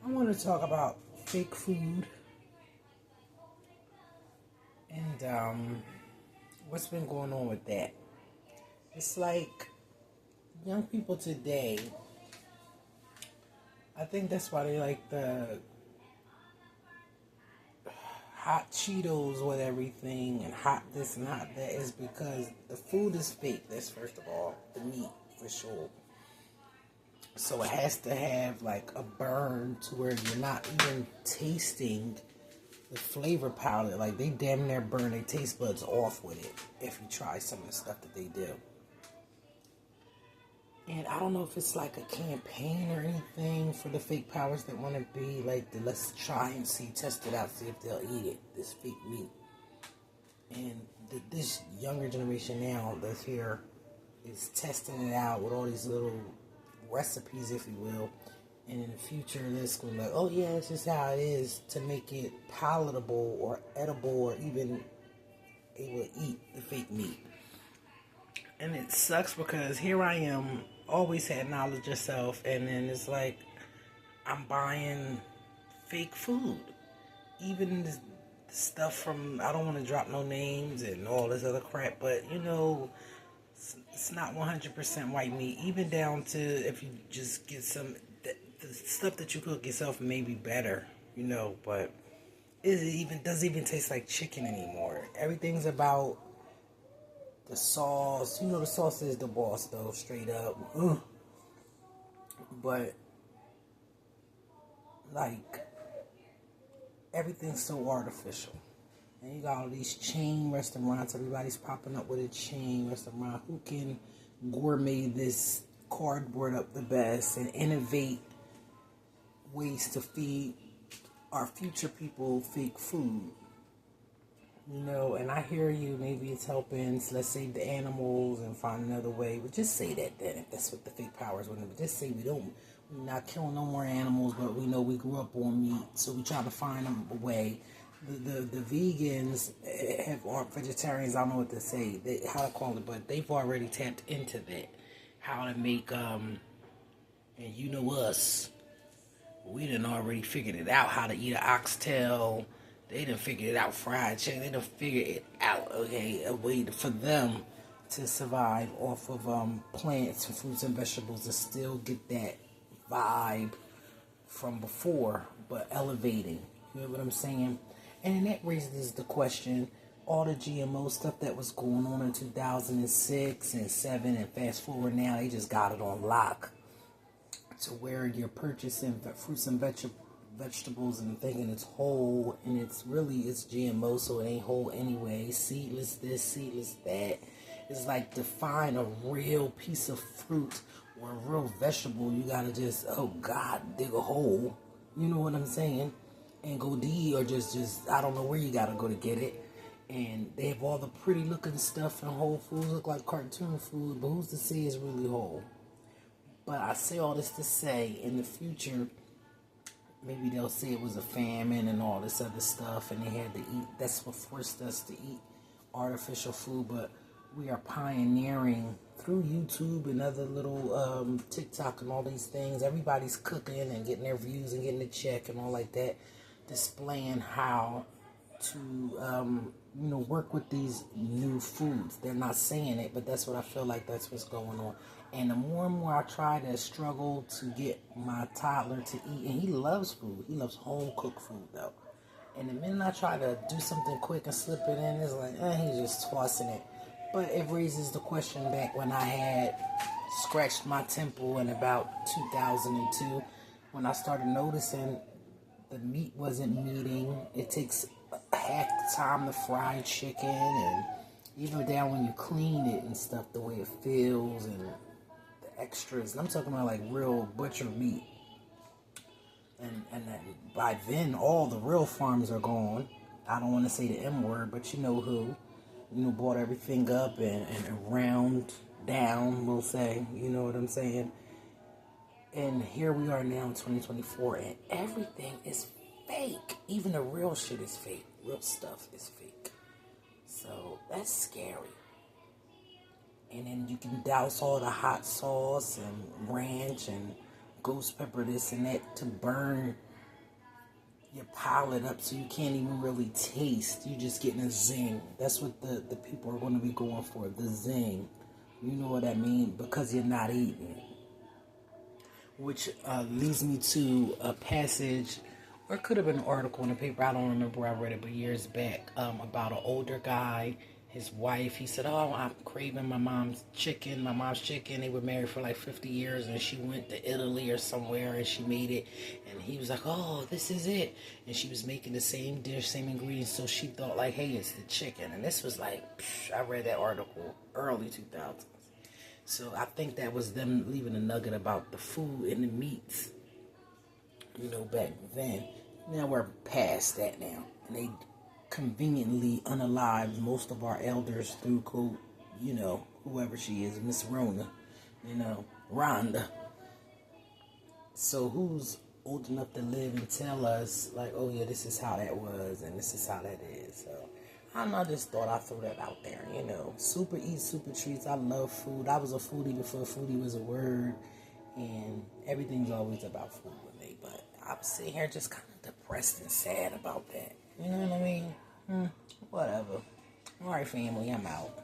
I want to talk about fake food and what's been going on with that. It's like young people today, I think that's why they like the hot Cheetos with everything and hot this and hot that, is because the food is fake. That's first of all, the meat for sure. So it has to have like a burn to where you're not even tasting the flavor palette. Like they damn near burn their taste buds off with it if you try some of the stuff that they do. And I don't know if it's like a campaign or anything for the fake powers that want to be like, let's try and see, test it out, see if they'll eat it, this fake meat. And this younger generation now that's here is testing it out with all these little recipes, if you will. And in the future, this going to be like, oh yeah, it's just how it is, to make it palatable or edible or even able to eat the fake meat. And it sucks because here I am, always had knowledge of self, and then it's like I'm buying fake food. Even the stuff from, I don't want to drop no names and all this other crap, but it's not 100% white meat. Even down to if you just get some, the stuff that you cook yourself may be better, but it doesn't even taste like chicken anymore. Everything's about the sauce. The sauce is the boss though, straight up. But like everything's so artificial. And you got all these chain restaurants. Everybody's popping up with a chain restaurant who can gourmet this cardboard up the best and innovate ways to feed our future people fake food. And I hear you, maybe it's helping, so let's save the animals and find another way. But just say that then, if that's what the fake powers want. But just say we're not killing no more animals, but we know we grew up on meat, so we try to find a way. The vegans aren't vegetarians, I don't know what to say, how to call it, but they've already tapped into that. How to make, and us, we done already figured it out, how to eat an oxtail. They done figured it out, fried chicken. They done figured it out, okay, a way for them to survive off of plants and fruits and vegetables and still get that vibe from before, but elevating. You know what I'm saying? And that raises the question, all the GMO stuff that was going on in 2006 and 7 and fast forward now, they just got it on lock to where you're purchasing fruits and vegetables and thinking it's whole, and it's GMO, so it ain't whole anyway. Seedless this, seedless that. It's like to find a real piece of fruit or a real vegetable, you gotta just, oh God, dig a hole. You know what I'm saying? And go dig, or just I don't know where you gotta go to get it. And they have all the pretty looking stuff in Whole Foods, look like cartoon food, but who's to say it's really whole? But I say all this to say, in the future, maybe they'll say it was a famine and all this other stuff, and they had to eat. That's what forced us to eat artificial food. But we are pioneering through YouTube and other little TikTok and all these things. Everybody's cooking and getting their views and getting a check and all like that, displaying how to work with these new foods. They're not saying it, but that's what I feel like. That's what's going on. And the more and more I try to struggle to get my toddler to eat, and he loves food. He loves home cooked food though. And the minute I try to do something quick and slip it in, it's like, he's just tossing it. But it raises the question back when I had scratched my temple in about 2002, when I started noticing the meat wasn't meeting. It takes half the time to fry chicken, and even down when you clean it and stuff, the way it feels and the extras. And I'm talking about like real butcher meat. And then by then, all the real farms are gone. I don't want to say the M word, but you know who. Bought everything up and round down, we'll say. You know what I'm saying? And here we are now in 2024, and everything is fake. Even the real shit is fake. Real stuff is fake. So that's scary. And then you can douse all the hot sauce and ranch and ghost pepper, this and that, to burn you pile it up so you can't even really taste. You're just getting a zing. That's what the people are going to be going for, the zing. You know what I mean? Because you're not eating. Which leads me to a passage, or it could have been an article in the paper. I don't remember where I read it, but years back, about an older guy, his wife. He said, "Oh, I'm craving my mom's chicken. My mom's chicken." They were married for like 50 years, and she went to Italy or somewhere, and she made it. And he was like, "Oh, this is it." And she was making the same dish, same ingredients. So she thought like, "Hey, it's the chicken." And this was like, I read that article early 2000s. So I think that was them leaving a nugget about the food and the meats, back then. Now we're past that now. And they conveniently unalived most of our elders through, whoever she is, Miss Rona, Rhonda. So who's old enough to live and tell us, like, oh yeah, this is how that was and this is how that is. So I don't know, I just thought I'd throw that out there, Super eats, super treats. I love food. I was a foodie before foodie was a word. And everything's always about food with me. But I'm sitting here just kind of depressed and sad about that. You know what I mean? Whatever. All right, family, I'm out.